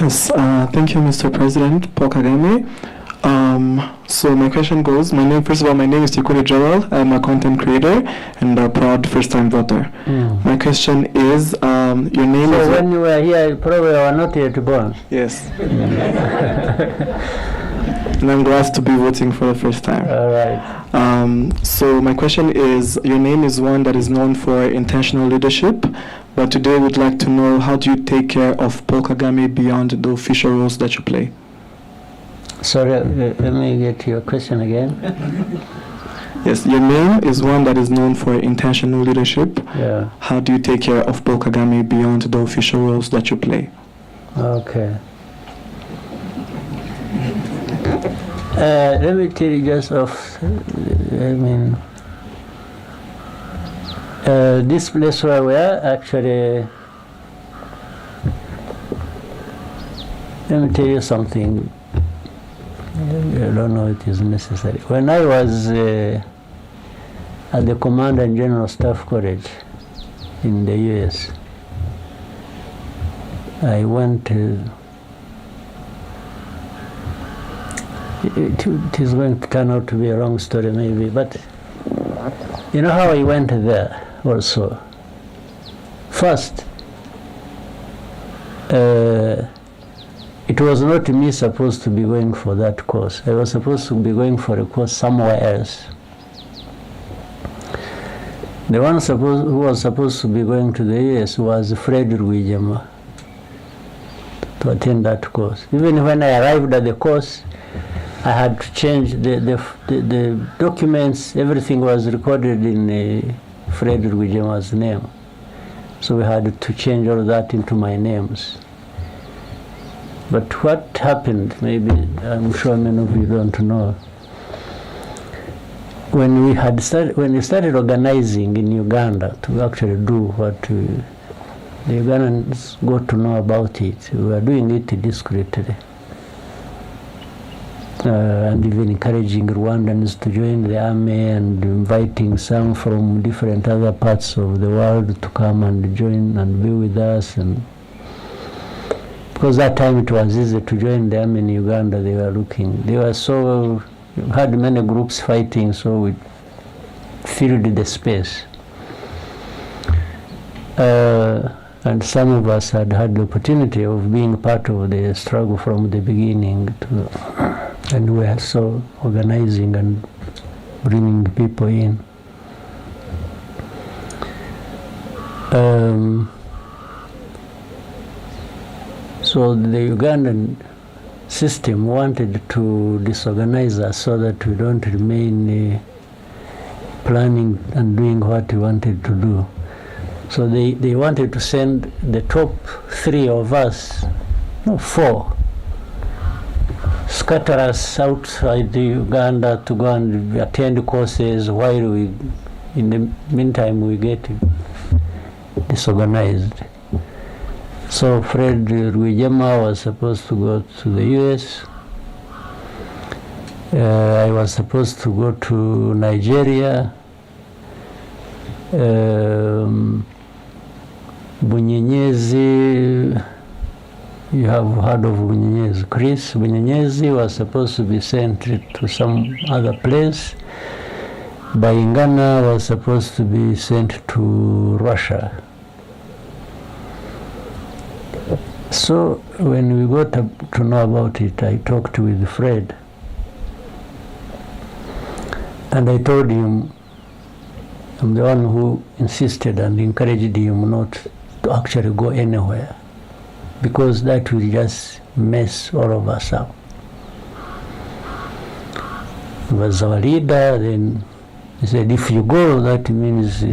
Yes, thank you, Mr. President Paul Kagame. So my question goes, my name is Tikuri Joel. I'm a content creator and a proud first-time voter. My question is, your name is... So when you were here, you probably were not yet born. Yes. And I'm glad to be voting for the first time. All right. So my question is, your name is one that is known for intentional leadership, but today we'd like to know, how do you take care of Paul Kagame beyond the official roles that you play? Sorry, let me get your question again. Yes, your name is one that is known for intentional leadership. Yeah. How do you take care of Paul Kagame beyond the official roles that you play? Okay. Let me tell you just off, this place where we are, actually, let me tell you something. I don't know if it is necessary. When I was at the Command and General Staff College in the US, I went it is going to turn out to be a long story maybe, but you know how I went there also. First, it was not me supposed to be going for that course. I was supposed to be going for a course somewhere else. The one who was supposed to be going to the US was Fred Rwigema to attend that course. Even when I arrived at the course, I had to change the documents. Everything was recorded in Fred Rwigema's name. So we had to change all that into my names. But what happened, maybe I'm sure many of you don't know, when we started organizing in Uganda to actually do what the Ugandans got to know about it, we were doing it discreetly. And even encouraging Rwandans to join the army and inviting some from different other parts of the world to come and join and be with us. And because that time it was easy to join the army in Uganda, they had many groups fighting, so we filled the space. And some of us had the opportunity of being part of the struggle from the beginning, and we are so organizing and bringing people in. So the Ugandan system wanted to disorganize us so that we don't remain planning and doing what we wanted to do. So they wanted to send the top 3 of us, no, 4, scatter us outside the Uganda to go and attend courses while in the meantime we get disorganized. So Fred Rwigema was supposed to go to the US. I was supposed to go to Nigeria. Bunyenyezi, you have heard of Bunyenyezi. Chris Bunyenyezi was supposed to be sent to some other place. Bayingana was supposed to be sent to Russia. So when we got to know about it, I talked with Fred. And I told him, I'm the one who insisted and encouraged him not to actually go anywhere, because that will just mess all of us up. He was our leader. Then he said, if you go, that means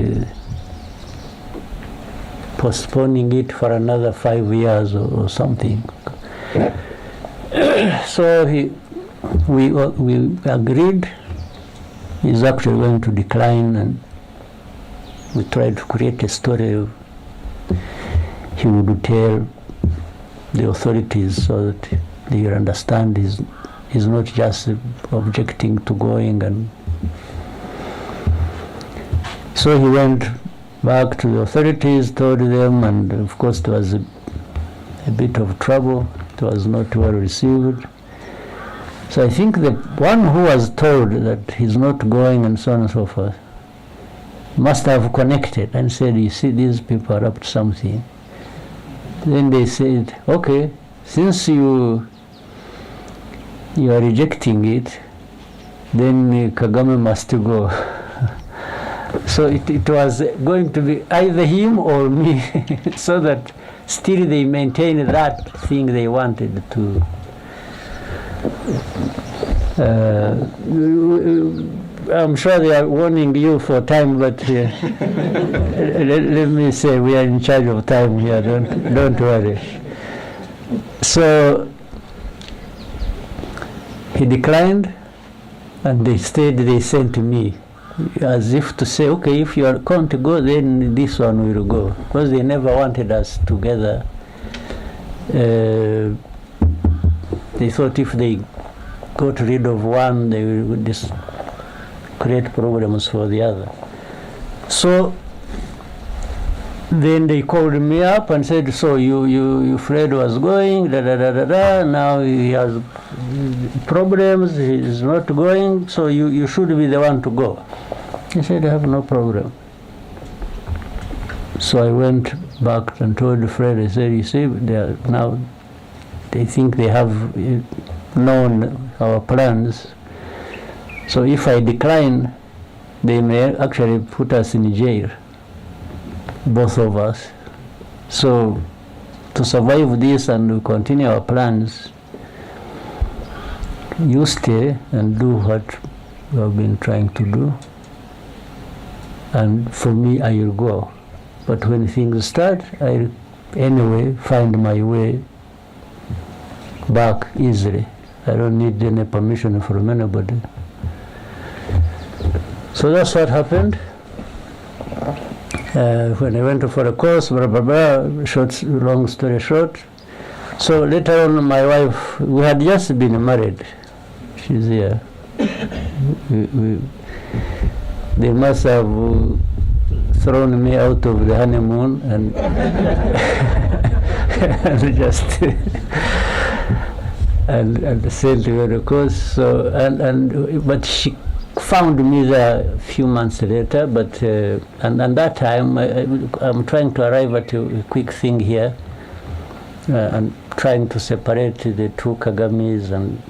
postponing it for another 5 years or something. So we agreed. He's actually going to decline, and we tried to create a story he would tell the authorities so that they will understand he's not just objecting to going. And so he went back to the authorities, told them, and of course there was a bit of trouble. It was not well received. So I think the one who was told that he's not going and so on and so forth must have connected and said, you see, these people are up to something. Then they said, okay, since you are rejecting it, then Kagame must go. So it was going to be either him or me, so that still they maintained that thing they wanted to. I'm sure they are warning you for time, but let me say we are in charge of time here. Don't worry. So he declined, and they sent me, as if to say, okay, if you are going to go, then this one will go, because they never wanted us together. They thought if they got rid of one, they would just create problems for the other. So then they called me up and said, so you Fred was going, now he has problems, he's not going, so you should be the one to go. I said, I have no problem. So I went back and told Fred, I said, you see, now they think they have known our plans. So if I decline, they may actually put us in jail, both of us. So to survive this and continue our plans, you stay and do what you have been trying to do. And for me, I will go. But when things start, I'll anyway find my way back easily. I don't need any permission from anybody. So that's what happened. When I went for a course, blah, blah, blah, long story short. So later on, my wife, we had just been married. She's here. They must have thrown me out of the honeymoon and, and just and sent me on a course. So but she found me there a few months later. But and that time I'm trying to arrive at a quick thing here, and trying to separate the two Kagames and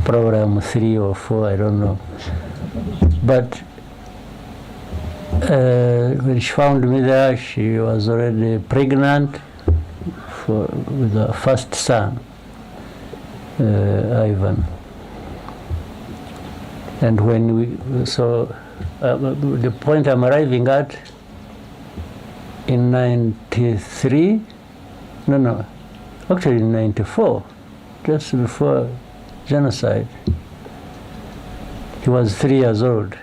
program 3 or 4, I don't know. But when she found me there, she was already pregnant with her first son, Ivan. And when the point I'm arriving at, in 93, actually in 94, just before genocide, he was 3 years old.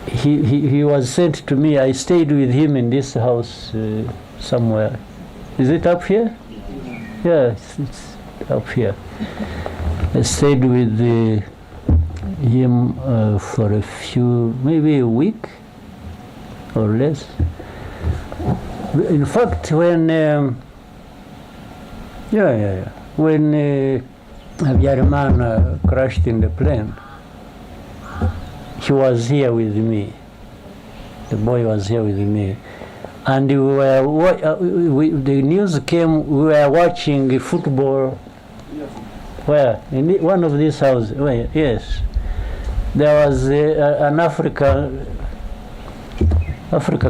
He was sent to me. I stayed with him in this house somewhere. Is it up here? Yeah, it's up here. I stayed with him for a few, maybe a week or less. In fact, when when Habyarimana crashed in the plane, he was here with me. The boy was here with me. And the news came, we were watching football. Where? In one of these houses. Where? Yes. There was an Africa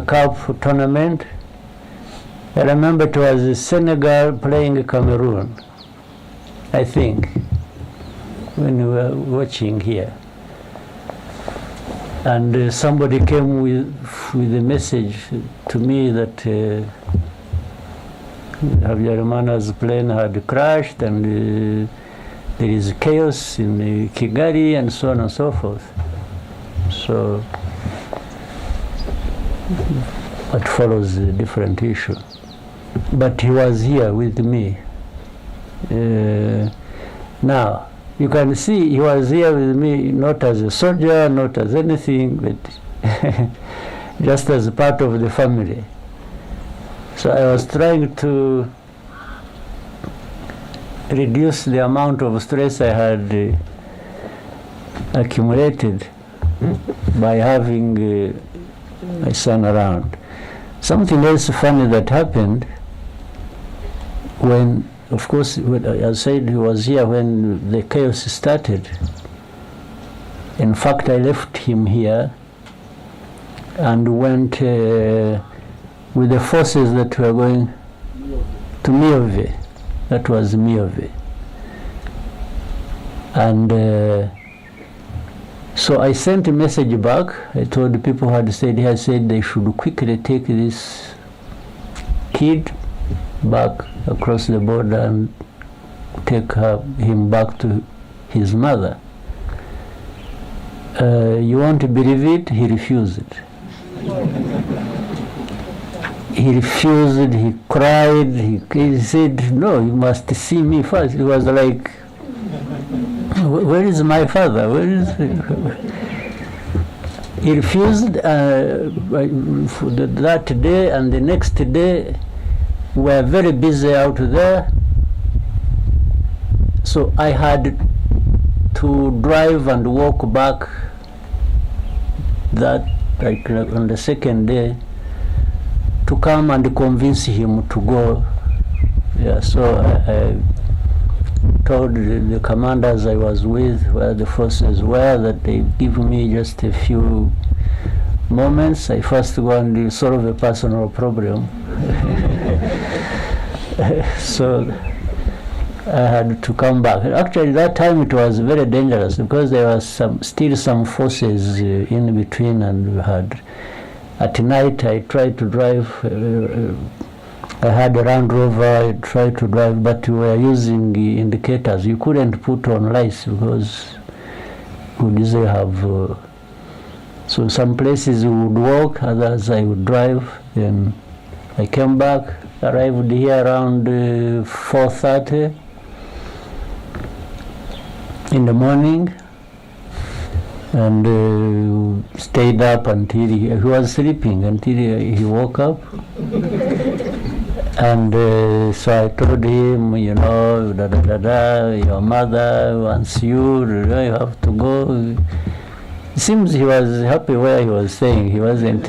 Cup tournament. I remember it was Senegal playing Cameroon, I think, when we were watching here. And somebody came with a message to me that Habyarimana's plane had crashed and there is chaos in Kigali and so on and so forth. So what follows a different issue. But he was here with me. Now, you can see he was here with me not as a soldier, not as anything, but just as part of the family. So I was trying to reduce the amount of stress I had accumulated by having my son around. Something else funny that happened when, of course, I said he was here when the chaos started. In fact, I left him here and went with the forces that were going to Miove. That was Miove. And so I sent a message back. I told the people who had stayed here, I said they should quickly take this kid back across the border and take him back to his mother. You won't believe it, he refused. He refused, he cried, he said, no, you must see me first. He was like, where is my father? Where is he? Refused that day, and the next day we were very busy out there. So I had to drive and walk back that, like on the second day, to come and convince him to go. Yeah, so I told the commanders I was with, where the forces were, that they give me just a few moments. I first go and solve a personal problem. So I had to come back. Actually, that time it was very dangerous because there was still some forces in between, and we had. At night, I tried to drive. I had a Land Rover. I tried to drive, but we were using indicators. You couldn't put on lights because we didn't have. So some places we would walk, others I would drive. Then I came back, arrived here around 4:30 in the morning, and stayed up until he was sleeping until he woke up. And so I told him, you know, your mother wants you, you have to go. It seems he was happy where he was staying. He wasn't.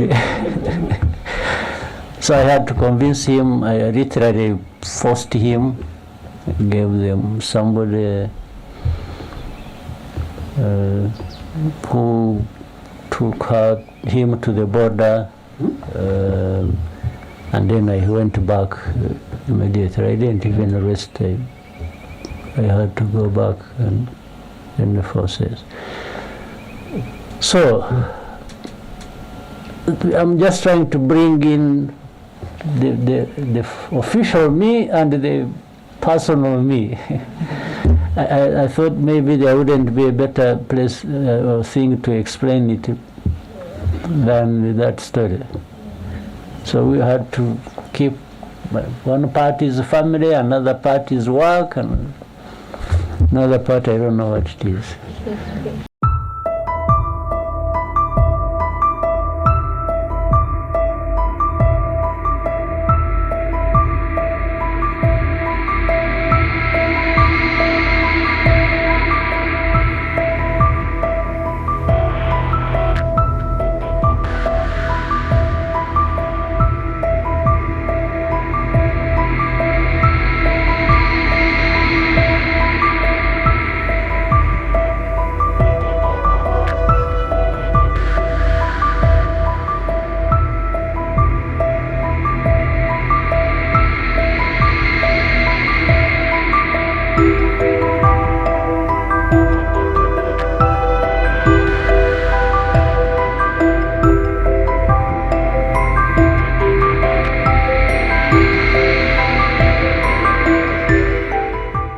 So I had to convince him. I literally forced him, gave them somebody who took him to the border, and then I went back immediately. I didn't even rest. I had to go back and in the forces. So I'm just trying to bring in the official me and the personal me. I thought maybe there wouldn't be a better place or thing to explain it than that story. So we had to keep one part is family, another part is work, and another part I don't know what it is.